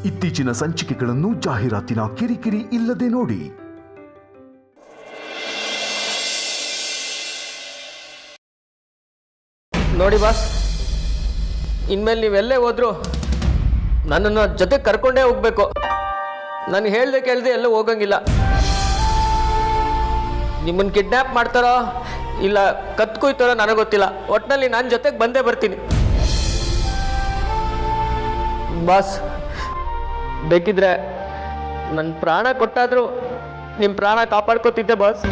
ಇತ್ತೀಚಿನ ಸಂಚಿಕೆಗಳನ್ನು ಜಾಹೀರಾತಿನ ಕಿರಿಕಿರಿ ಇಲ್ಲದೆ ನೋಡಿ. ನೋಡಿ ಬಾಸ್, ಇನ್ಮೇಲೆ ನೀವೆಲ್ಲೇ ಹೋದ್ರು ನನ್ನನ್ನು ಜೊತೆ ಕರ್ಕೊಂಡೇ ಹೋಗ್ಬೇಕು. ನಾನು ಹೇಳ್ದೆ ಕೇಳ್ದೆ ಎಲ್ಲೂ ಹೋಗಂಗಿಲ್ಲ. ನಿಮ್ಮನ್ನು ಕಿಡ್ನ್ಯಾಪ್ ಮಾಡ್ತಾರೋ ಇಲ್ಲ ಕತ್ಕೊಯ್ತಾರೋ ನನಗೆ ಗೊತ್ತಿಲ್ಲ. ಒಟ್ಟಿನಲ್ಲಿ ನಾನು ಜೊತೆಗೆ ಬಂದೇ ಬರ್ತೀನಿ ಬಾಸ್. ಬೇಕಿದ್ರೆ ನನ್ನ ಪ್ರಾಣ ಕೊಟ್ಟಾದರೂ ನಿಮ್ಮ ಪ್ರಾಣ ಕಾಪಾಡ್ಕೊತಿದ್ದೆ ಬಾಸ್.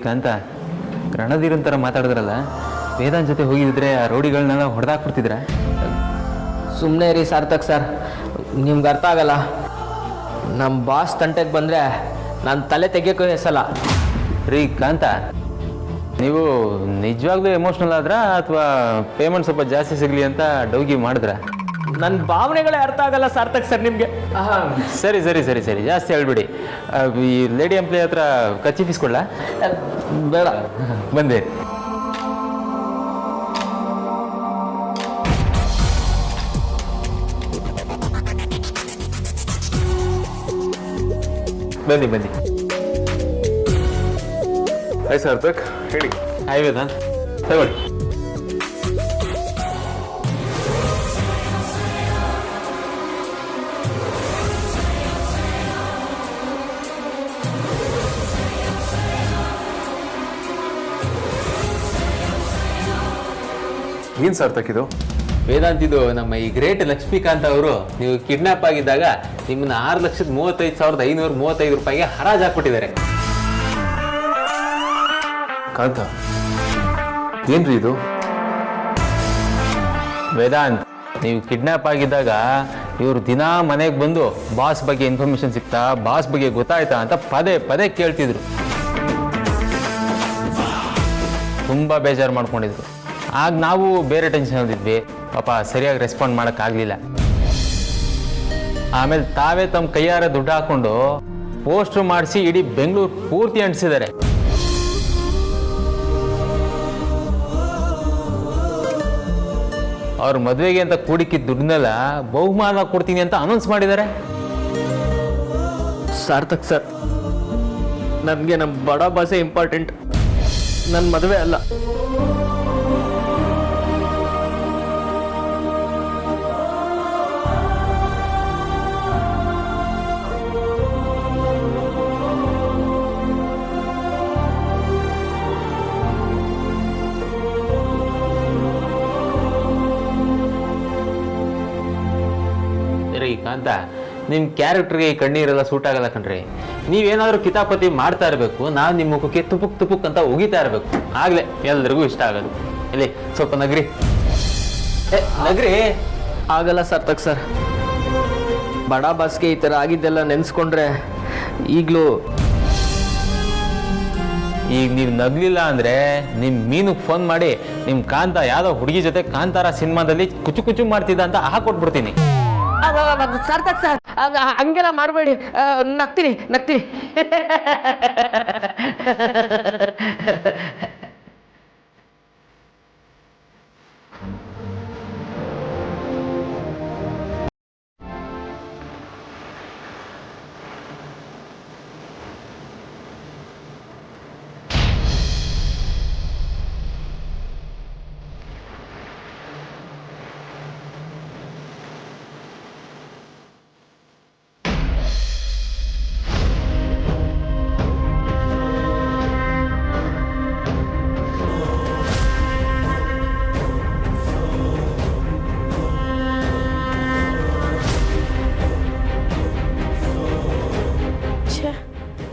ಕಾಂತ, ರಣಧೀರನ್ ಥರ ಮಾತಾಡಿದ್ರಲ್ಲ, ವೇದಾಂತ್ ಜೊತೆ ಹೋಗಿದ್ರೆ ಆ ರೌಡಿಗಳನ್ನೆಲ್ಲ ಹೊಡೆದಾಕ್ಬಿಡ್ತಿದ್ರ? ಸುಮ್ಮನೆ ರೀ ಸಾರ್ಥಕ್ ಸರ್, ನಿಮ್ಗೆ ಅರ್ಥ ಆಗಲ್ಲ. ನಮ್ಮ ಬಾಸ್ ತಂಟೆಗೆ ಬಂದರೆ ನಾನು ತಲೆ ತೆಗಿಯೋಕ್ಕೂ ಹೆಸಲ್ಲ. ರೀ ಕಾಂತ, ನೀವು ನಿಜವಾಗ್ಲೂ ಎಮೋಷ್ನಲ್ ಆದ್ರ ಅಥವಾ ಪೇಮೆಂಟ್ ಸ್ವಲ್ಪ ಜಾಸ್ತಿ ಸಿಗಲಿ ಅಂತ ಡೌಗಿ ಮಾಡಿದ್ರ? ನನ್ನ ಭಾವನೆಗಳೇ ಅರ್ಥ ಆಗಲ್ಲ ಸಾರ್ಥಕ್ ಸರ್ ನಿಮಗೆ. ಸರಿ ಸರಿ ಸರಿ ಸರಿ ಜಾಸ್ತಿ ಹೇಳ್ಬಿಡಿ. ಈ ಲೇಡಿ ಎಂಪ್ಲಾಯ್ ಹತ್ರ ಕಚ್ಚಿಫಿಸ್ಕೊಳ್ಳ? ಬೇಡ, ಬಂದೆ. ಬನ್ನಿ ಬನ್ನಿ. ಹಾಯ್ ಸಾರ್ಥಕ್, ಹೇಳಿ. ಹಾಯ್ ವೇದಾಂತ್, ತಗೊಳ್ಳಿ. ಏನ್ ಸಾರ್ಥಕ್ ಇದು? ವೇದಾಂತ್, ಇದು ನಮ್ಮ ಈ ಗ್ರೇಟ್ ಲಕ್ಷ್ಮೀಕಾಂತ್ ಅವರು ನೀವು ಕಿಡ್ನಾಪ್ ಆಗಿದ್ದಾಗ ನಿಮ್ಮನ್ನ 6,35,535 ರೂಪಾಯಿಗೆ ಹರಾಜ್ ಹಾಕ್ಬಿಟ್ಟಿದ್ದಾರೆ. ಕಾಂತ, ಏನ್ರಿ ಇದು? ವೇದಾಂತ್, ನೀವು ಕಿಡ್ನಾಪ್ ಆಗಿದ್ದಾಗ ಇವರು ದಿನಾ ಮನೆಗೆ ಬಂದು ಬಾಸ್ ಬಗ್ಗೆ ಇನ್ಫಾರ್ಮೇಶನ್ ಸಿಗ್ತಾ, ಬಾಸ್ ಬಗ್ಗೆ ಗೊತ್ತಾಯ್ತಾ ಅಂತ ಪದೇ ಪದೇ ಕೇಳ್ತಿದ್ರು. ತುಂಬ ಬೇಜಾರು ಮಾಡ್ಕೊಂಡಿದ್ರು. ಆಗ ನಾವು ಬೇರೆ ಟೆನ್ಷನ್ ಹೊಂದಿದ್ವಿ. ಪಾಪ ಸರಿಯಾಗಿ ರೆಸ್ಪಾಂಡ್ ಮಾಡೋಕ್ಕಾಗಲಿಲ್ಲ. ಆಮೇಲೆ ತಾವೇ ತಮ್ಮ ಕೈಯಾರ ದುಡ್ಡು ಹಾಕೊಂಡು ಪೋಸ್ಟ್ರು ಮಾಡಿಸಿ ಇಡೀ ಬೆಂಗಳೂರು ಪೂರ್ತಿ ಅಂಟಿಸಿದ್ದಾರೆ. ಅವ್ರ ಮದುವೆಗೆ ಅಂತ ಕೂಡಿಕ್ಕಿದ್ದ ದುಡ್ಡನ್ನೆಲ್ಲ ಬಹುಮಾನ ಕೊಡ್ತೀನಿ ಅಂತ ಅನೌನ್ಸ್ ಮಾಡಿದ್ದಾರೆ. ಸಾರ್ಥಕ್ ಸರ್, ನನಗೆ ನಮ್ಮ ಬಡ ಬಾಸೇ ಇಂಪಾರ್ಟೆಂಟ್, ನನ್ನ ಮದುವೆ ಅಲ್ಲ. ಕಾಂತ, ನಿಮ್ಮ ಕ್ಯಾರೆಕ್ಟರ್ಗೆ ಈ ಕಣ್ಣೀರೆಲ್ಲ ಸೂಟ್ ಆಗಲ್ಲ ಕಣ್ರಿ. ನೀವೇನಾದ್ರೂ ಕಿತಾಪತಿ ಮಾಡ್ತಾ ಇರಬೇಕು, ನಾವು ನಿಮ್ಮ ಮುಖಕ್ಕೆ ತುಪುಕ್ ತುಪುಕ್ ಅಂತ ಉಗಿತಾ ಇರಬೇಕು. ಆಗ್ಲೇ ಎಲ್ರಿಗೂ ಇಷ್ಟ ಆಗೋದು. ಇಲ್ಲಿ ಸ್ವಲ್ಪ ನಗ್ರಿ, ನಗ್ರಿ. ಆಗಲ್ಲ ಸಾರ್ಥಕ್ ಸರ್, ಬಡ ಬಾಸ್ಗೆ ಈ ಥರ ಆಗಿದ್ದೆಲ್ಲ ನೆನೆಸ್ಕೊಂಡ್ರೆ ಈಗಲೂ. ಈಗ ನೀವು ನಗ್ಲಿಲ್ಲ ಅಂದ್ರೆ ನಿಮ್ಮ ಮೀನಿಗೆ ಫೋನ್ ಮಾಡಿ ನಿಮ್ಮ ಕಾಂತ ಯಾವುದೋ ಹುಡುಗಿ ಜೊತೆ ಕಾಂತಾರ ಸಿನಿಮಾದಲ್ಲಿ ಕುಚು ಕುಚು ಮಾಡ್ತಿದ್ದ ಅಂತ ಹಾಕೊಟ್ಬಿಡ್ತೀನಿ. ಸಾರ್ಥಕ್ ಸರ್, ಹಂಗೆಲ್ಲ ಮಾಡಬೇಡಿ. ನಗ್ತೀನಿ ನಗ್ತೀನಿ.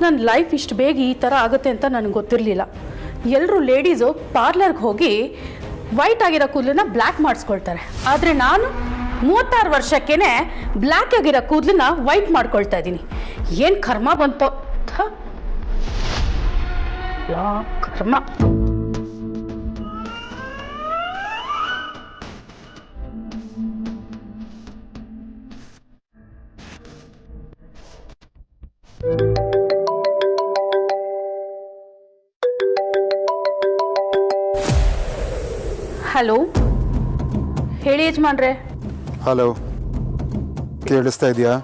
ನನ್ನ ಲೈಫ್ ಇಷ್ಟು ಬೇಗ ಈ ಥರ ಆಗುತ್ತೆ ಅಂತ ನನಗೆ ಗೊತ್ತಿರಲಿಲ್ಲ. ಎಲ್ಲರೂ ಲೇಡೀಸು ಪಾರ್ಲರ್ಗೆ ಹೋಗಿ ವೈಟ್ ಆಗಿರೋ ಕೂದಲನ್ನ ಬ್ಲ್ಯಾಕ್ ಮಾಡಿಸ್ಕೊಳ್ತಾರೆ, ಆದರೆ ನಾನು 36 ವರ್ಷಕ್ಕೇನೆ ಬ್ಲ್ಯಾಕ್ ಆಗಿರೋ ಕೂದಲನ್ನ ವೈಟ್ ಮಾಡ್ಕೊಳ್ತಾ ಇದ್ದೀನಿ. ಏನು ಕರ್ಮ ಬಂತೋ ಕರ್ಮ. ಹಲೋ, ಹೇಳಿ ಯಜಮಾನ್ರೆ. ಹಲೋ, ಕೇಳಿಸ್ತಾ ಇದೆಯಾ?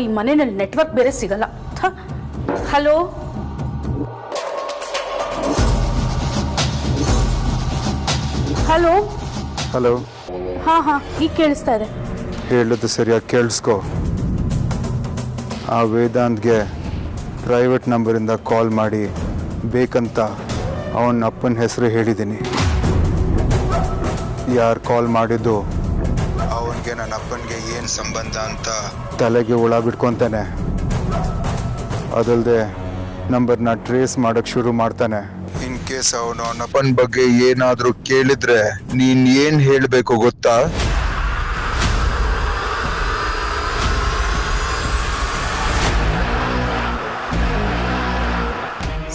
ಈ ಮನೆಯಲ್ಲಿ ನೆಟ್ವರ್ಕ್ ಬೇರೆ ಸಿಗಲ್ಲ. Hello, hello hello. ಹಾಂ ಈಗ ಕೇಳಿಸ್ತಾ ಇದೆ. ಹೇಳೋದು ಸರಿಯಾಗಿ ಕೇಳಿಸ್ಕೊ. ಆ ವೇದಾಂತ್ಗೆ ಪ್ರೈವೇಟ್ ನಂಬರಿಂದ ಕಾಲ್ ಮಾಡಿ ಬೇಕಂತ ಅವನ ಅಪ್ಪನ ಹೆಸರು ಹೇಳಿದ್ದೀನಿ. ಯಾರು ಕಾಲ್ ಮಾಡಿದ್ದು ಅವನಿಗೆ ನನ್ನ ಅಪ್ಪನಿಗೆ ಏನು ಸಂಬಂಧ ಅಂತ ತಲೆಗೆ ಹುಳ ಬಿಟ್ಕೊತಾನೆ. ಅದಲ್ಲದೆ ನಂಬರ್ನ ಟ್ರೇಸ್ ಮಾಡೋಕ್ಕೆ ಶುರು ಮಾಡ್ತಾನೆ. ಇನ್ ಕೇಸ್ ಅವನು ಅವನ ಅಪ್ಪನ ಬಗ್ಗೆ ಏನಾದರೂ ಕೇಳಿದ್ರೆ ನೀನು ಏನು ಹೇಳಬೇಕು ಗೊತ್ತಾ?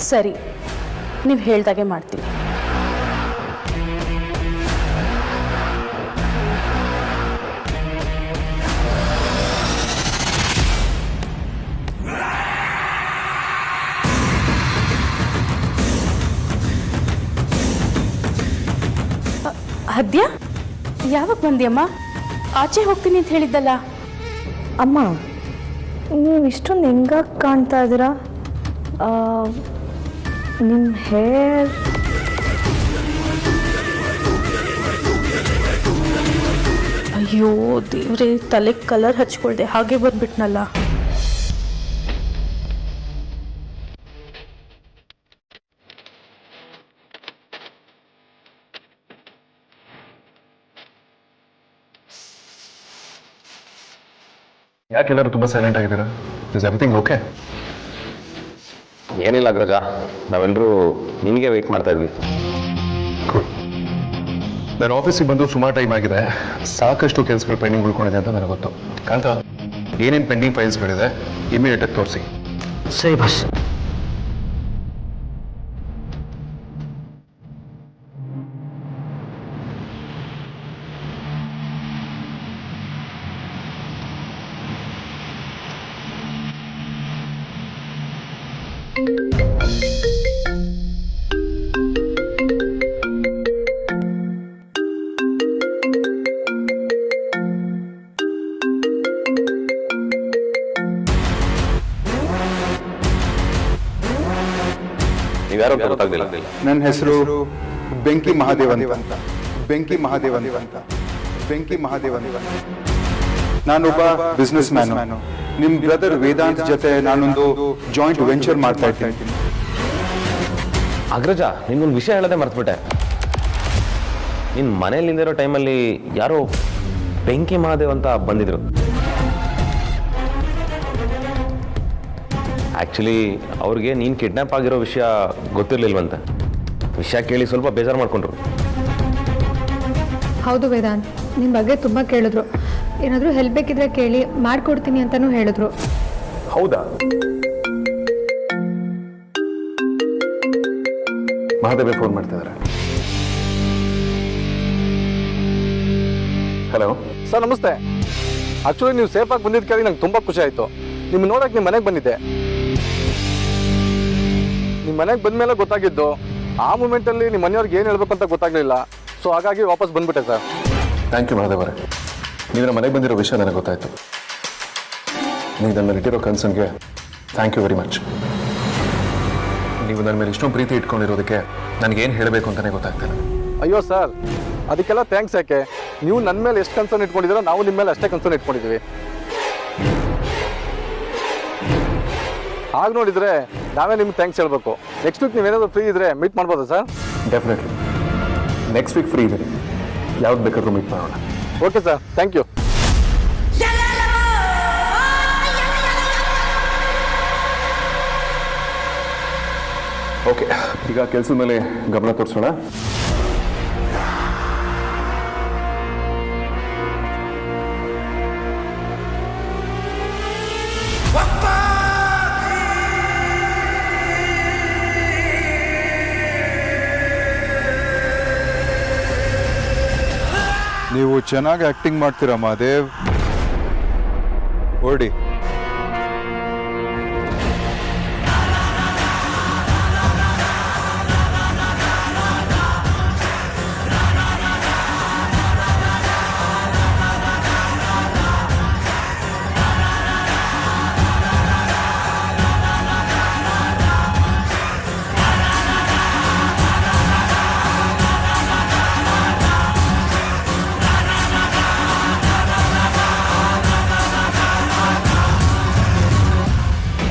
ಸರಿ, ನೀವು ಹೇಳ್ದಾಗೆ ಮಾಡ್ತೀನಿ. ಹದ್ಯಾ, ಯಾವಾಗ ಬಂದಿಯಮ್ಮ? ಆಚೆ ಹೋಗ್ತೀನಿ ಅಂತ ಹೇಳಿದ್ದಲ್ಲ. ಅಮ್ಮ, ನೀವು ಇಷ್ಟೊಂದು ಹೆಂಗಾಗಿ ಕಾಣ್ತಾ ಇದ್ದೀರಾ? ನಿಮ್ಮ ಹೇರ್ ಅಯ್ಯೋ ದೇವ್ರೆ, ತಲೆ ಕಲರ್ ಹಚ್ಕೊಳ್ದೆ ಹಾಗೆ ಬಂದ್ಬಿಟ್ನಲ್ಲ. ಯಾಕೆಲ್ಲರೂ ತುಂಬ ಸೈಲೆಂಟ್ ಆಗಿದ್ದೀರಾ? Is everything okay? ಏನಿಲ್ಲ ಅಗ್ರಜ, ನಾವೆಲ್ಲರೂ ನಿನಗೆ ವೆಯ್ಟ್ ಮಾಡ್ತಾ ಇದ್ವಿ. ನಾನು ಆಫೀಸಿಗೆ ಬಂದು ಸುಮಾರು ಟೈಮ್ ಆಗಿದೆ. ಸಾಕಷ್ಟು ಕೆಲಸಗಳು ಪೆಂಡಿಂಗ್ ಉಳ್ಕೊಂಡಿದೆ ಅಂತ ನನಗೆ ಗೊತ್ತು. ಕಾಂತ, ಏನೇನು ಪೆಂಡಿಂಗ್ ಫೈಲ್ಸ್ಗಳಿದೆ ಇಮಿಡಿಯೇಟಾಗಿ ತೋರಿಸಿ. ಸರಿ ಬಸ್. ನೀವ್ಯಾರೋ ಗೊತ್ತಾಗ್ಲಿಲ್ಲ. ನನ್ನ ಹೆಸರು ಬೆಂಕಿ ಮಹಾದೇವನ್ ಅಂತ. ಬೆಂಕಿ ಮಹಾದೇವನ್ ಅಂತ. ಬೆಂಕಿ ಮಹಾದೇವನ್. ನಾನೊಬ್ಬ ಬಿಸ್ನೆಸ್ ಮ್ಯಾನು. ನಿಮ್ಮ ಬ್ರದರ್ ವೇದಾಂತ್ ಜೊತೆ ನಾನೊಂದು ಜಾಯಿಂಟ್ ವೆಂಚರ್ ಮಾಡ್ತಾ ಇದ್ದೀನಿ. ಅಗ್ರಜ, ನಿನ್ಗೊಂದು ವಿಷಯ ಹೇಳೋದೇ ಮರ್ತ್ಬಿಟ್ಟೆ. ನಿನ್ನ ಮನೆಯಲ್ಲಿಂದಿರೋ ಟೈಮಲ್ಲಿ ಯಾರೋ ಬೆಂಕಿ ಮಹಾದೇವ್ ಅಂತ ಬಂದಿದ್ರು. ಆ್ಯಕ್ಚುಲಿ ಅವ್ರಿಗೆ ನೀನು ಕಿಡ್ನಾಪ್ ಆಗಿರೋ ವಿಷಯ ಗೊತ್ತಿರಲಿಲ್ವಂತೆ. ವಿಷಯ ಕೇಳಿ ಸ್ವಲ್ಪ ಬೇಜಾರು ಮಾಡ್ಕೊಂಡ್ರು. ಹೌದು ವೇದಾಂತ್, ನಿಮ್ಮ ಬಗ್ಗೆ ತುಂಬ ಕೇಳಿದ್ರು. ಏನಾದರೂ ಹೆಲ್ಪ್ ಬೇಕಿದ್ರೆ ಕೇಳಿ ಮಾಡಿಕೊಡ್ತೀನಿ ಅಂತಲೂ ಹೇಳಿದ್ರು. ಹೌದಾ? ಮಹಾದೇವಿ ಫೋನ್ ಮಾಡ್ತಿದ್ದಾರೆ. ಹಲೋ ಸರ್, ನಮಸ್ತೆ. ಆಕ್ಚುಲಿ ನೀವು ಸೇಫಾಗಿ ಬಂದಿದ್ದು ಕೇಳಿ ನಂಗೆ ತುಂಬ ಖುಷಿ ಆಯಿತು. ನಿಮ್ಮ ನೋಡೋಕೆ ನಿಮ್ಮ ಮನೆಗೆ ಬಂದಿದ್ದೆ. ನಿಮ್ಮ ಮನೆಗೆ ಬಂದಮೇಲೆ ಗೊತ್ತಾಗಿದ್ದು, ಆ ಮೂಮೆಂಟಲ್ಲಿ ನಿಮ್ಮ ಮನೆಯವ್ರಿಗೆ ಏನು ಹೇಳ್ಬೇಕು ಅಂತ ಗೊತ್ತಾಗಲಿಲ್ಲ. ಸೊ ಹಾಗಾಗಿ ವಾಪಸ್ ಬಂದ್ಬಿಟ್ಟೆ ಸರ್. Thank you ಮಹಾದೇವರೇ. ನೀವು ನಮ್ಮ ಮನೆಗೆ ಬಂದಿರೋ ವಿಷಯ ನನಗೆ ಗೊತ್ತಾಯಿತು. ನೀವು ನನ್ನ ಮೇಲೆ ಇಟ್ಟಿರೋ ಕನ್ಸರ್ನ್ಗೆ ಥ್ಯಾಂಕ್ ಯು ವೆರಿ ಮಚ್. ನೀವು ನನ್ನ ಮೇಲೆ ಇಷ್ಟೊಂದು ಪ್ರೀತಿ ಇಟ್ಕೊಂಡಿರೋದಕ್ಕೆ ನನಗೇನು ಹೇಳಬೇಕು ಅಂತಲೇ ಗೊತ್ತಾಗ್ತಿಲ್ಲ. ಅಯ್ಯೋ ಸರ್, ಅದಕ್ಕೆಲ್ಲ ಥ್ಯಾಂಕ್ಸ್ ಯಾಕೆ? ನೀವು ನನ್ನ ಮೇಲೆ ಎಷ್ಟು ಕನ್ಸರ್ನ್ ಇಟ್ಕೊಂಡಿದ್ದೀರೋ ನಾವು ನಿಮ್ಮ ಮೇಲೆ ಅಷ್ಟೇ ಕನ್ಸರ್ನ್ ಇಟ್ಕೊಂಡಿದ್ದೀವಿ. ಹಾಗೆ ನೋಡಿದರೆ ನಾವೇ ನಿಮ್ಗೆ ಥ್ಯಾಂಕ್ಸ್ ಹೇಳ್ಬೇಕು. ನೆಕ್ಸ್ಟ್ ವೀಕ್ ನೀವೇನಾದರೂ ಫ್ರೀ ಇದ್ದರೆ ಮೀಟ್ ಮಾಡ್ಬೋದಾ sir? Definitely. Next week free ಇದ್ದೀನಿ. ಯಾವ್ದು ಬೇಕಾದ್ರೂ ಮೀಟ್ ಮಾಡೋಣ. Okay sir, thank you. Okay, ಈಗ ಕೆಲಸದ ಮೇಲೆ ಗಮನ ತೋರಿಸೋಣ. ಚೆನ್ನಾಗಿ ಆಕ್ಟಿಂಗ್ ಮಾಡ್ತೀರಾ ಮಹಾದೇವ್. ಓಡಿ.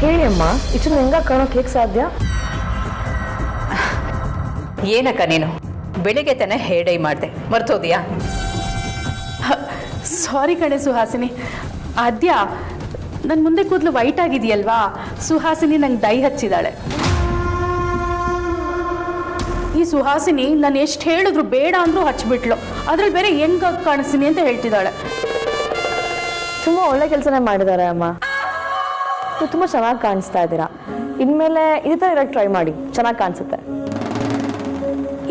ಹೇಳಿ ಅಮ್ಮ, ಇಷ್ಟು ಹೆಂಗ ಕಾಣೋಕೆ ಹೇಗೆ ಸಾಧ್ಯ? ಏನಕ್ಕ ನೀನು ಬೆಳಿಗ್ಗೆ ತಾನೆ ಹೇರ್ ಡೈ ಮಾಡಿದೆ, ಮರ್ತೋದ್ಯಾ? ಸಾರಿ ಕಣೆ ಸುಹಾಸಿನಿ. ಆದ್ಯ ನನ್ನ ಮುಂದೆ ಕೂದಲು ವೈಟ್ ಆಗಿದೆಯಲ್ವಾ, ಸುಹಾಸಿನಿ ನಂಗೆ ಡೈ ಹಚ್ಚಿದಾಳೆ. ಈ ಸುಹಾಸಿನಿ ನಾನು ಎಷ್ಟು ಹೇಳಿದ್ರು ಬೇಡ ಅಂದ್ರೂ ಹಚ್ಬಿಟ್ಲು. ಅದ್ರಲ್ಲಿ ಬೇರೆ ಹೆಂಗ ಕಾಣಿಸ್ತೀನಿ ಅಂತ ಹೇಳ್ತಿದ್ದಾಳೆ. ತುಂಬ ಒಳ್ಳೆ ಕೆಲಸನೇ ಮಾಡಿದ್ದಾರೆ ಅಮ್ಮ. ನೀವು ತುಂಬ ಚೆನ್ನಾಗಿ ಕಾಣಿಸ್ತಾ ಇದ್ದೀರಾ. ಇನ್ಮೇಲೆ ಇದೇ ಥರ ಇರೋಕ್ಕೆ ಟ್ರೈ ಮಾಡಿ, ಚೆನ್ನಾಗಿ ಕಾಣಿಸುತ್ತೆ.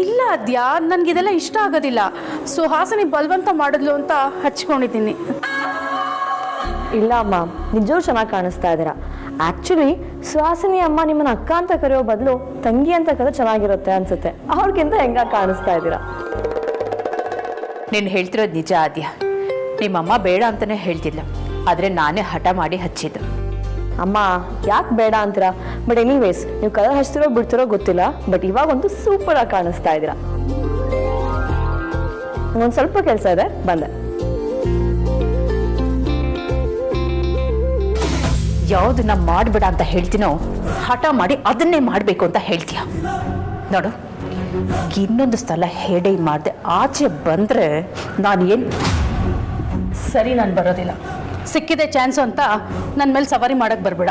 ಇಲ್ಲ ಅದ್ಯಾ, ನನಗಿದೆಲ್ಲ ಇಷ್ಟ ಆಗೋದಿಲ್ಲ. ಸುಹಾಸಿನಿ ಬಲವಂತ ಮಾಡಿದ್ಲು ಅಂತ ಹಚ್ಕೊಂಡಿದ್ದೀನಿ. ಇಲ್ಲ ಅಮ್ಮ, ನಿಜವೂ ಚೆನ್ನಾಗಿ ಕಾಣಿಸ್ತಾ ಇದ್ದೀರಾ. ಆ್ಯಕ್ಚುಲಿ ಸುಹಾಸಿನಿ ಅಮ್ಮ ನಿಮ್ಮನ್ನ ಅಕ್ಕ ಅಂತ ಕರೆಯೋ ಬದಲು ತಂಗಿ ಅಂತ ಕರೆದ್ರೆ ಚೆನ್ನಾಗಿರುತ್ತೆ ಅನ್ಸುತ್ತೆ. ಅವ್ರಿಗಿಂತ ಹೆಂಗ ಕಾಣಿಸ್ತಾ ಇದ್ದೀರಾ. ನೀನು ಹೇಳ್ತಿರೋದು ನಿಜ ಆದ್ಯ. ನಿಮ್ಮಮ್ಮ ಬೇಡ ಅಂತಲೇ ಹೇಳ್ತಿಲ್ಲ, ಆದರೆ ನಾನೇ ಹಠ ಮಾಡಿ ಹಚ್ಚಿದ್ದು. ಅಮ್ಮ ಯಾಕೆ ಬೇಡ ಅಂತೀರಾ? ಬಟ್ ಎನಿವೇಸ್, ನೀವು ಕಲರ್ ಹಚ್ತಿರೋ ಬಿಡ್ತಿರೋ ಗೊತ್ತಿಲ್ಲ, ಬಟ್ ಇವಾಗಂತೂ ಸೂಪರಾಗಿ ಕಾಣಿಸ್ತಾ ಇದ್ದೀರಾ. ಒಂದು ಸ್ವಲ್ಪ ಕೆಲಸ ಇದೆ, ಬಂದೆ. ಯಾವುದನ್ನ ಮಾಡಬೇಡ ಅಂತ ಹೇಳ್ತೀನೋ ಹಠ ಮಾಡಿ ಅದನ್ನೇ ಮಾಡಬೇಕು ಅಂತ ಹೇಳ್ತೀಯ. ನೋಡು, ಇನ್ನೊಂದು ಸಲ ಹೇರ್ ಡೈ ಮಾಡಿದೆ ಆಚೆ ಬಂದರೆ ನಾನು ಏನು ಸರಿ, ನಾನು ಬರೋದಿಲ್ಲ. ಸಿಕ್ಕಿದೆ ಚಾನ್ಸು ಅಂತ ನನ್ನ ಮೇಲೆ ಸವಾರಿ ಮಾಡಕ್ಕೆ ಬರಬೇಡ.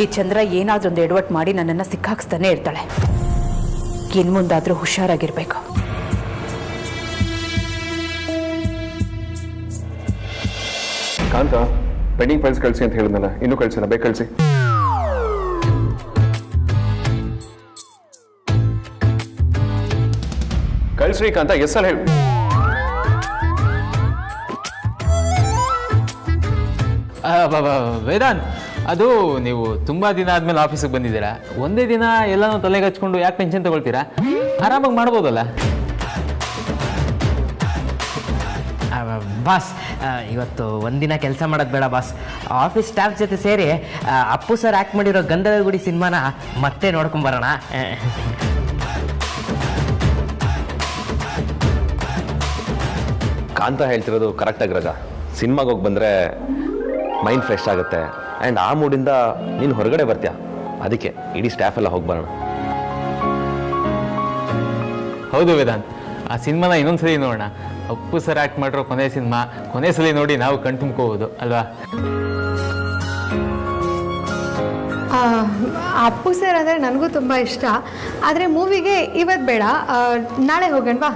ಈ ಚಂದ್ರ ಏನಾದ್ರೂ ಒಂದು ಎಡವಟ್ ಮಾಡಿ ನನ್ನನ್ನು ಸಿಕ್ಕಾಕ್ಸ್ತಾನೆ ಇರ್ತಾಳೆ. ಇನ್ನು ಮುಂದಾದರೂ ಹುಷಾರಾಗಿರ್ಬೇಕು. ಕಾಂತ, ಪೆಂಡಿಂಗ್ ಫೈಲ್ಸ್ ಕಳಿಸಿ ಅಂತ ಹೇಳಿದ್ನಲ್ಲ, ಇನ್ನೂ ಕಳಿಸಿಲ್ಲ. ಬೇಗ ಕಳಿಸಿ. ಕಳಿಸ್ರಿ ಕಾಂತ, ಎಸ್ ಅಲ್ಲ ಹೇಳಿ. ವೇದಾಂತ್, ಅದು ನೀವು ತುಂಬ ದಿನ ಆದಮೇಲೆ ಆಫೀಸಿಗೆ ಬಂದಿದ್ದೀರಾ. ಒಂದೇ ದಿನ ಎಲ್ಲನೂ ತಲೆಗೆ ಹಚ್ಕೊಂಡು ಯಾಕೆ ಟೆನ್ಷನ್ ತಗೊಳ್ತೀರಾ? ಆರಾಮಾಗಿ ಮಾಡ್ಬೋದಲ್ಲ. ಬಾಸ್, ಇವತ್ತು ಒಂದಿನ ಕೆಲಸ ಮಾಡೋದು ಬೇಡ ಬಾಸ್. ಆಫೀಸ್ ಸ್ಟಾಫ್ ಜೊತೆ ಸೇರಿ ಅಪ್ಪು ಸರ್ ಆ್ಯಕ್ಟ್ ಮಾಡಿರೋ ಗಂಧದ ಗುಡಿ ಸಿನಿಮಾನ ಮತ್ತೆ ನೋಡ್ಕೊಂಬರೋಣ. ಕಾಂತ ಹೇಳ್ತಿರೋದು ಕರೆಕ್ಟಾಗಿ ರಜಾ. ಸಿನಿಮಾಗೆ ಹೋಗಿ ಬಂದರೆ ಮೈಂಡ್ ಫ್ರೆಶ್ ಆಗುತ್ತೆ. ಆ್ಯಂಡ್ ಆ ಮೂಡಿಂದ ನೀನು ಹೊರಗಡೆ ಬರ್ತೀಯ. ಅದಕ್ಕೆ ಇಡೀ ಸ್ಟಾಫ್ ಎಲ್ಲ ಹೋಗಿ ಬರೋಣ. ಹೌದು ವೇದಾಂತ್, ಆ ಸಿನಿಮಾನ ಇನ್ನೊಂದ್ಸಲಿ ನೋಡೋಣ. ಅಪ್ಪು ಸರ್ ಆ್ಯಕ್ಟ್ ಮಾಡಿರೋ ಕೊನೆ ಸಿನಿಮಾ, ಕೊನೆ ಸಲ ನೋಡಿ ನಾವು ಕಣ್ ತುಂಬ್ಕೋಬೋದು ಅಲ್ವಾ? ಅಪ್ಪು ಸರ್ ಅಂದರೆ ನನಗೂ ತುಂಬ ಇಷ್ಟ. ಆದರೆ ಮೂವಿಗೆ ಇವತ್ತು ಬೇಡ, ನಾಳೆ ಹೋಗೋಣವಾ?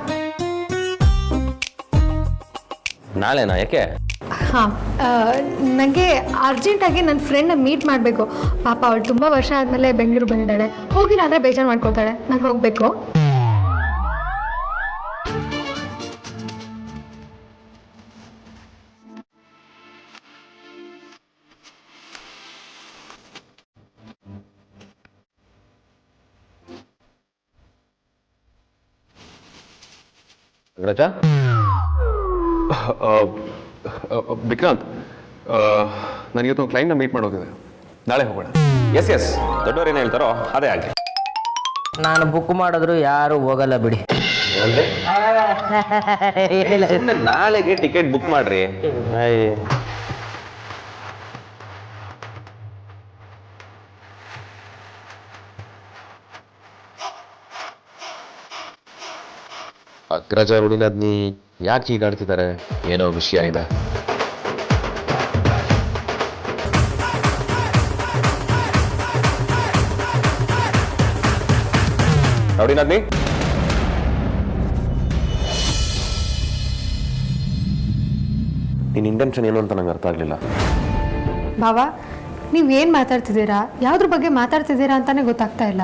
ನಾಳೆನಾ? ಯಾಕೆ? ಹಾಂ, ನನಗೆ ಅರ್ಜೆಂಟಾಗಿ ನನ್ನ ಫ್ರೆಂಡ್ನ ಮೀಟ್ ಮಾಡಬೇಕು. ಪಾಪ ಅವಳು ತುಂಬ ವರ್ಷ ಆದಮೇಲೆ ಬೆಂಗಳೂರು ಬಂದಿದ್ದಾಳೆ. ಹೋಗಿಲ್ಲ ಅಂದರೆ ಬೇಜಾರು ಮಾಡ್ಕೊಳ್ತಾಳೆ. ನಾನು ಹೋಗಬೇಕು. ರಜಾ? ವಿಕ್ರಾಂತ್, ನನಗಿವತ್ತು ಒಂದು ಕ್ಲೈಂಟ್ನ ಮೀಟ್ ಮಾಡೋದಿದೆ. ನಾಳೆ ಹೋಗೋಣ. ಎಸ್ ಎಸ್, ದೊಡ್ಡವ್ರು ಏನು ಹೇಳ್ತಾರೋ ಅದೇ ಆಗಲಿ. ನಾನು ಬುಕ್ ಮಾಡಿದ್ರು ಯಾರು ಹೋಗಲ್ಲ ಬಿಡಿ. ನಾಳೆಗೆ ಟಿಕೆಟ್ ಬುಕ್ ಮಾಡ್ರಿ. ಅಗ್ರಜ ರುಡಿನದ್ನಿ ಯಾಕೆ ಹೀಗಾಡ್ತಿದ್ದಾರೆ? ಏನೋ ವಿಷಯ ಇದೆ. ರುಡಿನದ್ನಿ, ನಿನ್ನ ಇಂಟೆನ್ಷನ್ ಏನು ಅಂತ ನಂಗೆ ಅರ್ಥ ಆಗಲಿಲ್ಲ. ಭಾವ, ನೀವೇನು ಮಾತಾಡ್ತಿದ್ದೀರಾ, ಯಾವುದ್ರ ಬಗ್ಗೆ ಮಾತಾಡ್ತಿದ್ದೀರಾ ಅಂತಾನೆ ಗೊತ್ತಾಗ್ತಾ ಇಲ್ಲ.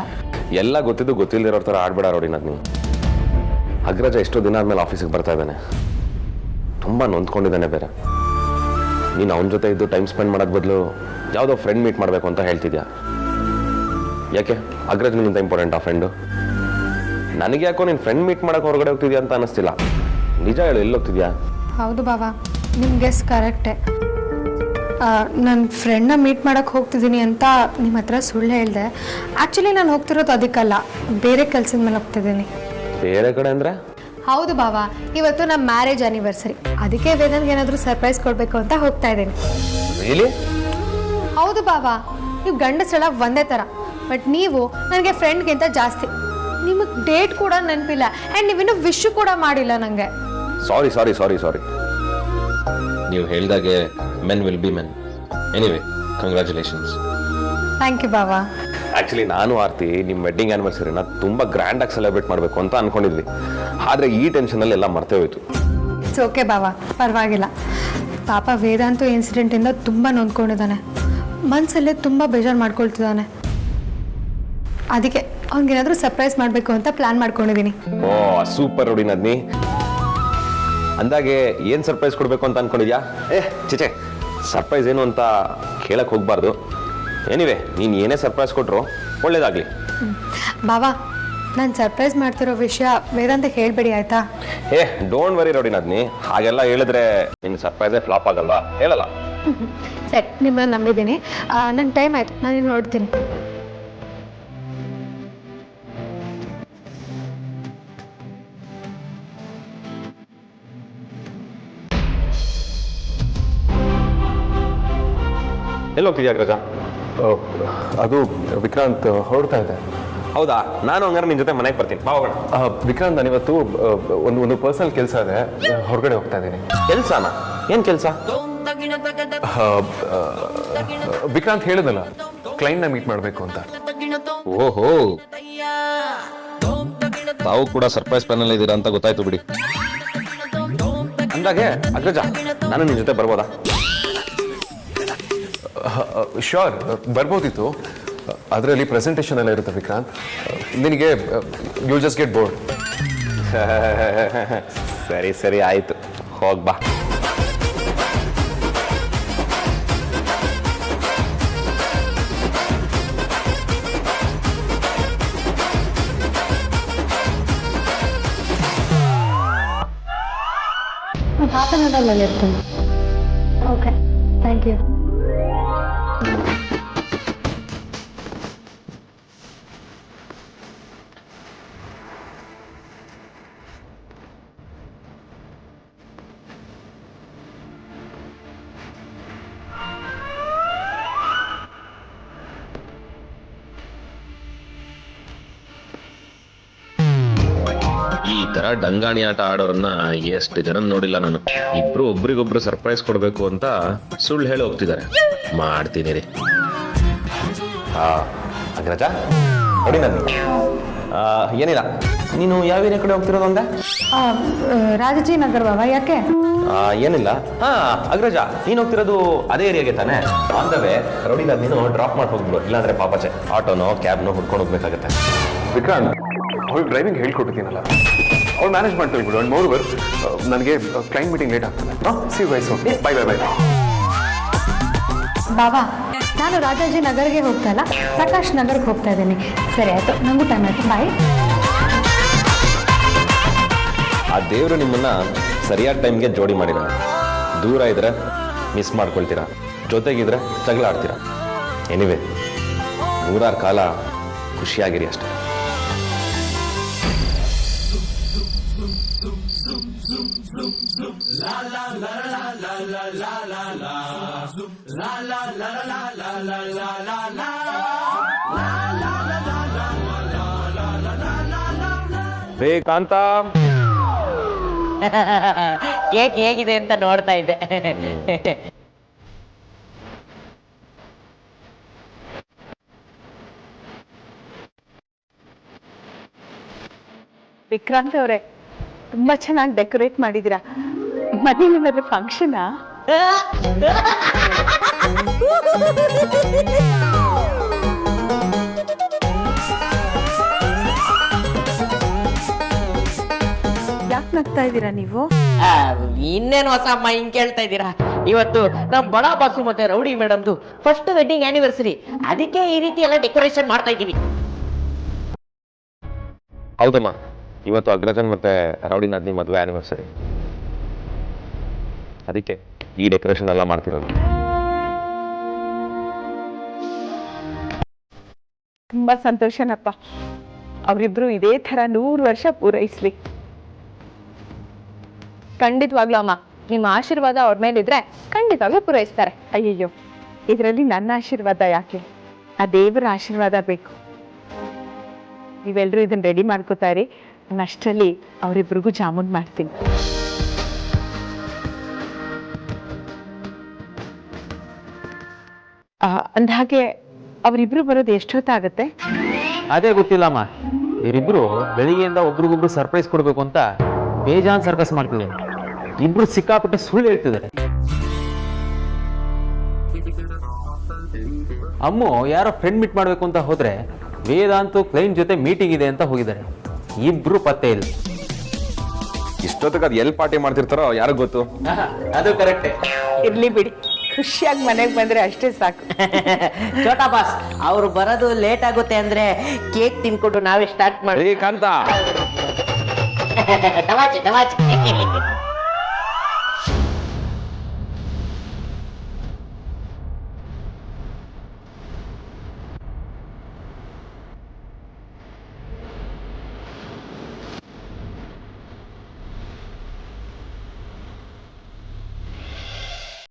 ಎಲ್ಲ ಗೊತ್ತಿದ್ದು ಗೊತ್ತಿಲ್ಲದಿರೋರ ಥರ ಆಡ್ಬೇಡ ರೋಡಿನದ್ ನೀವು. ಅಗ್ರಜ ಎಷ್ಟೋ ದಿನ ಆದ್ಮೇಲೆ ಆಫೀಸಿಗೆ ಬರ್ತಾ ಇದ್ದಾನೆ, ತುಂಬ ನೊಂದ್ಕೊಂಡಿದ್ದಾನೆ. ಬೇರೆ ನೀನು ಅವನ ಜೊತೆ ಇದ್ದು ಟೈಮ್ ಸ್ಪೆಂಡ್ ಮಾಡೋದ್ ಬದಲು ಯಾವುದೋ ಫ್ರೆಂಡ್ ಮೀಟ್ ಮಾಡಬೇಕು ಅಂತ ಹೇಳ್ತಿದ್ಯಾ. ಯಾಕೆ ಅಗ್ರಜ್ ನಿಗಿಂತ ಇಂಪಾರ್ಟೆಂಟ್ ಆ ಫ್ರೆಂಡು? ನನಗೆ ಯಾಕೋ ನೀನು ಫ್ರೆಂಡ್ ಮೀಟ್ ಮಾಡೋಕೆ ಹೊರಗಡೆ ಹೋಗ್ತಿದ್ಯಾ ಅಂತ ಅನ್ನಿಸ್ತಿಲ್ಲ. ನಿಜ ಹೇಳು, ಎಲ್ಲಿ ಹೋಗ್ತಿದ್ಯಾ? ಹೌದು ಬಾಬಾ, ನಿಮ್ಮ ಗೆಸ್ ಕರೆಕ್ಟೇ. ನನ್ನ ಫ್ರೆಂಡ್ನ ಮೀಟ್ ಮಾಡೋಕ್ಕೆ ಹೋಗ್ತಿದ್ದೀನಿ ಅಂತ ನಿಮ್ಮ ಹತ್ರ ಸುಳ್ಳು ಹೇಳಿದೆ. ಆ್ಯಕ್ಚುಲಿ ನಾನು ಹೋಗ್ತಿರೋದು ಅದಕ್ಕಲ್ಲ, ಬೇರೆ ಕೆಲಸದ ಮೇಲೆ ಹೋಗ್ತಿದ್ದೀನಿ. ಬೇರೆ ಕಡೆ ಅಂದರೆ? ಹೌದು ಬಾಬಾ, ಇವತ್ತು ನಮ್ಮ ಮ್ಯಾರೇಜ್ ಆ್ಯನಿವರ್ಸರಿ, ಅದಕ್ಕೆ ವೇದನ್ಗೆ ಏನಾದರೂ ಸರ್ಪ್ರೈಸ್ ಕೊಡಬೇಕು ಅಂತ ಹೋಗ್ತಾ ಇದ್ದೀನಿ. ಹೌದು ಬಾಬಾ, ನೀವು ಗಂಡಸಳ ಒಂದೇ ಥರ, ಬಟ್ ನೀವು ನನಗೆ ಫ್ರೆಂಡ್ಗಿಂತ ಜಾಸ್ತಿ. ನಿಮಗೆ ಡೇಟ್ ಕೂಡ ನೆನಪಿಲ್ಲ ಆ್ಯಂಡ್ ನೀವಿನ್ನೂ ವಿಶ್ ಕೂಡ ಮಾಡಿಲ್ಲ ನನಗೆ. ಸಾರಿ ಸಾರಿ ಸಾರಿ ಸಾರಿ. ನೀವು ಹೇಳ್ದಾಗೆ men will be men. Anyway, congratulations. Thank you ಬಾಬಾ. ಆ್ಯಕ್ಚುಲಿ ನಾನು ಆರ್ತಿ ನಿಮ್ಮ ವೆಡ್ಡಿಂಗ್ ಆ್ಯನಿವರ್ಸರಿನ ತುಂಬ ಗ್ರ್ಯಾಂಡಾಗಿ ಸೆಲೆಬ್ರೇಟ್ ಮಾಡಬೇಕು ಅಂತ ಅಂದ್ಕೊಂಡಿದ್ವಿ. ಆದರೆ ಈ ಟೆನ್ಷನಲ್ಲಿ ಎಲ್ಲ ಮರ್ತೇ ಹೋಯ್ತು. ಇಟ್ಸ್ ಓಕೆ ಬಾಬಾ, ಪರವಾಗಿಲ್ಲ. ಪಾಪ ವೇದಾಂತು ಇನ್ಸಿಡೆಂಟಿಂದ ತುಂಬ ನೊಂದ್ಕೊಂಡಿದ್ದಾನೆ, ಮನಸ್ಸಲ್ಲೇ ತುಂಬ ಬೇಜಾರು ಮಾಡ್ಕೊಳ್ತಿದ್ದಾನೆ. ಅದಕ್ಕೆ ಅವ್ನಿಗೇನಾದರೂ ಸರ್ಪ್ರೈಸ್ ಮಾಡಬೇಕು ಅಂತ ಪ್ಲ್ಯಾನ್ ಮಾಡ್ಕೊಂಡಿದ್ದೀನಿ. ಓ ಸೂಪರ್ ರೋಡಿ ನದ್ನಿ. ಅಂದಾಗೆ ಏನು ಸರ್ಪ್ರೈಸ್ ಕೊಡಬೇಕು ಅಂತ ಅನ್ಕೊಂಡಿದ್ಯಾ? ಚಿಚೆ, ಸರ್ಪ್ರೈಸ್ ಏನು ಅಂತ ಕೇಳಕ್ಕೆ ಹೋಗ್ಬಾರ್ದು. ಎನಿವೆ, ನೀನು ಏನೇ ಸರ್ಪ್ರೈಸ್ ಕೊಟ್ಟರು ಒಳ್ಳೇದಾಗಲಿ. ಬಾಬಾ, ನಾನು ಸರ್ಪ್ರೈಸ್ ಮಾಡ್ತಿರೋ ವಿಷಯ ವೇದಾಂತಕ್ಕೆ ಹೇಳ್ಬೇಡಿ ಆಯ್ತಾ? ಡೋಂಟ್ ವರಿ ರೋಡಿ ನದ್ನಿ, ಹಾಗೆಲ್ಲ ಹೇಳಿದ್ರೆ ನಿನ್ನ ಸರ್ಪ್ರೈಸೇ ಫ್ಲಾಪ್ ಆಗಲ್ವಾ? ಹೇಳಲ್ಲ. ಸರಿ, ನಿಮ್ಮನ್ನ ನಂಬಿದ್ದೀನಿ. ನನ್ನ ಟೈಮ್ ಆಯ್ತು, ನಾನು ನೋಡ್ತೀನಿ. ಎಲ್ಲಿ ಹೋಗ್ತಿದ್ಯಾ ಅಗ್ರಜ? ಅದು ವಿಕ್ರಾಂತ್ ಹೊರಡ್ತಾ ಇದೆ. ಹೌದಾ? ನಾನು ಹಂಗಾರೆ ನಿನ್ನ ಜೊತೆ ಮನೆಗೆ ಬರ್ತೀನಿ, ಬಾ ಹೋಗೋಣ. ವಿಕ್ರಾಂತ್, ನಾನಿವತ್ತು ಒಂದು ಪರ್ಸನಲ್ ಕೆಲಸ ಇದೆ, ಹೊರಗಡೆ ಹೋಗ್ತಾ ಇದ್ದೀನಿ. ಕೆಲಸನಾ? ಏನು ಕೆಲಸ? ವಿಕ್ರಾಂತ್ ಹೇಳಿದಲ್ಲ, ಕ್ಲೈಂಟ್ನ ಮೀಟ್ ಮಾಡಬೇಕು ಅಂತ. ಓಹೋ, ತಾವು ಕೂಡ ಸರ್ಪ್ರೈಸ್ ಪ್ಲಾನ್ ಇದ್ದೀರಾ ಅಂತ ಗೊತ್ತಾಯ್ತು ಬಿಡಿ. ಅಂದಾಗೆ ಅಗ್ರಜ, ನಾನು ನಿನ್ನ ಜೊತೆ ಬರ್ಬೋದಾ? ಶ್ಯೂರ್, ಬರ್ಬೋದಿತ್ತು. ಅದರಲ್ಲಿ ಪ್ರೆಸೆಂಟೇಷನ್ ಎಲ್ಲ ಇರುತ್ತೆ ವಿಕ್ರಾಂತ್. ನಿನಗೆ ಯು ಜಸ್ಟ್ ಗೆಟ್ ಬೋರ್ಡ್. ಸರಿ ಸರಿ, ಆಯಿತು, ಹೋಗ್ಬಾ. ಹಾಫ್ ಇರ್ತೀನಿ. Okay, thank you. ಈ ತರ ಡಂಗಾಣಿ ಆಟ ಆಡೋರನ್ನ ಎಷ್ಟು ಜನ ನೋಡಿಲ್ಲ ನಾನು. ಇಬ್ರು ಒಬ್ರಿಗೊಬ್ರು ಸರ್ಪ್ರೈಸ್ ಕೊಡ್ಬೇಕು ಅಂತ ಸುಳ್ಳು ಹೇಳಿ ಹೋಗ್ತಿದ್ದಾರೆ. ಮಾಡ್ತೀನಿ ರೀ. ಅಗ್ರಜ ನೋಡಿ, ನಾನು ಏನಿಲ್ಲ. ನೀನು ಯಾವ ಏರಿಯಾ ಕಡೆ ಹೋಗ್ತಿರೋದು ಅಂದೆ? ರಾಜಾಜಿನಗರ್ ಬಾಬಾ, ಯಾಕೆ? ಏನಿಲ್ಲ. ಅಗ್ರಜ, ನೀನು ಹೋಗ್ತಿರೋದು ಅದೇ ಏರಿಯಾಗೆ ತಾನೆ? ಆಂದವೇ ರೋಡಿನ ನೀನು ಡ್ರಾಪ್ ಮಾಡಿ ಹೋಗ್ಬಿಡು, ಇಲ್ಲಾಂದ್ರೆ ಪಾಪಚೆ ಆಟೋನೋ ಕ್ಯಾಬ್ನೋ ಹುಡ್ಕೊಂಡು ಹೋಗ್ಬೇಕಾಗತ್ತೆ. ವಿಕ್ರಾಂತ್, ಅವ್ಳು ಡ್ರೈವಿಂಗ್ ಹೇಳ್ಕೊಟ್ಟಿದ್ದೀನಲ್ಲ, ಅವ್ಳು ಮ್ಯಾನೇಜ್ ಮಾಡ್ತಾರೆ ಬಿಡು. ಅಂಡ್ ಮೋರ್ ನನಗೆ ಕ್ಲೈಂಟ್ ಮೀಟಿಂಗ್ ಲೇಟ್ ಆಗ್ತದೆ. ಸಿ ವೈಸು, ಬೈ ಬೈ ಬೈ. ಬಾಬಾ, ನಾನು ರಾಜಾಜಿನಗರ್ಗೆ ಹೋಗ್ತಾ ಇಲ್ಲ, ಪ್ರಕಾಶ್ ನಗರ್ಗೆ ಹೋಗ್ತಾ ಇದ್ದೀನಿ. ಸರಿ ಆಯಿತು, ನನಗೂ ಟೈಮ್ ಆಯಿತು, ಬಾಯ್. ಆ ದೇವರು ನಿಮ್ಮನ್ನ ಸರಿಯಾದ ಟೈಮ್ಗೆ ಜೋಡಿ ಮಾಡಿದ್ದಾನೆ. ದೂರ ಇದ್ರೆ ಮಿಸ್ ಮಾಡ್ಕೊಳ್ತೀರಾ, ಜೊತೆಗಿದ್ರೆ ಜಗಳ ಆಡ್ತೀರಾ. ಎನಿವೆ, ನೂರಾರು ಕಾಲ ಖುಷಿಯಾಗಿರಿ ಅಷ್ಟೇ. ಕಾಂತ, ಕೇಕ್ ಹೇಗಿದೆ ಅಂತ ನೋಡ್ತಾ ಇದ್ದೆ. ವಿಕ್ರಾಂತ್ ಅವರೇ, ತುಂಬಾ ಚೆನ್ನಾಗಿ ಡೆಕೋರೇಟ್ ಮಾಡಿದ್ದೀರಾ. ಮನೇಲಿ ಏನಾದ್ರು ಫಂಕ್ಷನಾ? ಯಾಕೆ ನಗ್ತಾ ಇದ್ದೀರಾ ನೀವು? ಇನ್ನೇನು ಹೊಸ ಅಮ್ಮ ಹಿಂಗ್ ಕೇಳ್ತಾ ಇದ್ದೀರಾ? ಇವತ್ತು ನಮ್ ಬಡ ಬಾಸು ಮತ್ತೆ ರೌಡಿ ಮೇಡಮ್ದು ಫಸ್ಟ್ ವೆಡ್ಡಿಂಗ್ ಆನಿವರ್ಸರಿ, ಅದಕ್ಕೆ ಈ ರೀತಿ ಎಲ್ಲ ಡೆಕೋರೇಷನ್ ಮಾಡ್ತಾ ಇದ್ದೀವಿ. ಹೌದಮ್ಮ, ಇವತ್ತು ಅಗ್ರಜನ್ ಮತ್ತೆ ರೌಡಿ ನಾದ್ನಿ ಮದುವೆ ಆನಿವರ್ಸರಿ, ಅದಕ್ಕೆ ಈ ಡೆಕೋರೇಷನ್ ಎಲ್ಲ ಮಾಡ್ತಿರೋದು. ತುಂಬಾ ಸಂತೋಷನಪ್ಪ. ಅವರಿಬ್ರು ಇದೇ ತರ 100 ವರ್ಷ ಪೂರೈಸ್ಲಿ. ಖಂಡಿತವಾಗ್ಲೂ ಅಮ್ಮ, ನಿಮ್ಮ ಆಶೀರ್ವಾದ ಅವ್ರ ಮೇಲಿದ್ರೆ ಖಂಡಿತವಾಗ್ಲೂ ಪೂರೈಸ್ತಾರೆ. ಅಯ್ಯಯ್ಯೋ, ಇದರಲ್ಲಿ ನನ್ನ ಆಶೀರ್ವಾದ ಯಾಕೆ? ಆ ದೇವರ ಆಶೀರ್ವಾದ ಬೇಕು. ನೀವೆಲ್ಲರೂ ಇದನ್ನ ರೆಡಿ ಮಾಡ್ಕೋತಾರೆ, ನಾನು ಅಷ್ಟರಲ್ಲಿ ಅವರಿಬ್ರಿಗೂ ಜಾಮೂನ್ ಮಾಡ್ತೀನಿ. ಅಂದಹಾಗೆ ಅವರಿಬ್ರು ಬರೋದು ಎಷ್ಟೊತ್ತಾಗತ್ತೆ? ಅದೇ ಗೊತ್ತಿಲ್ಲಮ್ಮ. ಇವರಿಬ್ರು ಬೆಳಿಗ್ಗೆಯಿಂದ ಒಬ್ರಿಗೊಬ್ರು ಸರ್ಪ್ರೈಸ್ ಕೊಡ್ಬೇಕು ಅಂತ ಬೇಜಾನ್ ಸರ್ಕಸ್ ಮಾಡ್ತಿದ್ದಾರೆ. ಇಬ್ರು ಸಿಕ್ಕಾಪಟ್ಟೆ ಸುಳ್ಳು ಹೇಳ್ತಿದ್ದಾರೆ. ಅಮ್ಮು ಯಾರೋ ಫ್ರೆಂಡ್ ಮೀಟ್ ಮಾಡ್ಬೇಕು ಅಂತ ಹೋದ್ರೆ ವೇದಾಂತು ಕ್ಲೈಂಟ್ ಜೊತೆ ಮೀಟಿಂಗ್ ಇದೆ ಅಂತ ಹೋಗಿದ್ದಾರೆ. ಇಬ್ರು ಪತ್ತೆ ಇಲ್ಲ. ಇಷ್ಟೊತ್ತಿಗೆ ಅದು ಎಲ್ಲಿ ಪಾರ್ಟಿ ಮಾಡ್ತಿರ್ತಾರೋ ಯಾರಿಗ್ ಗೊತ್ತು. ಅದು ಕರೆಕ್ಟೇ. ಇರ್ಲಿ ಬಿಡಿ, ಖುಷಿಯಾಗಿ ಮನೆಗೆ ಬಂದ್ರೆ ಅಷ್ಟೇ ಸಾಕು. ಛೋಟಾ ಬಾಸ್, ಅವ್ರು ಬರೋದು ಲೇಟ್ ಆಗುತ್ತೆ ಅಂದ್ರೆ ಕೇಕ್ ತಿನ್ಕೊಂಡು ನಾವೇ ಸ್ಟಾರ್ಟ್ ಮಾಡಿ. ಕಾಂತ ತಮಾಚೆ ತಮಾಚೆ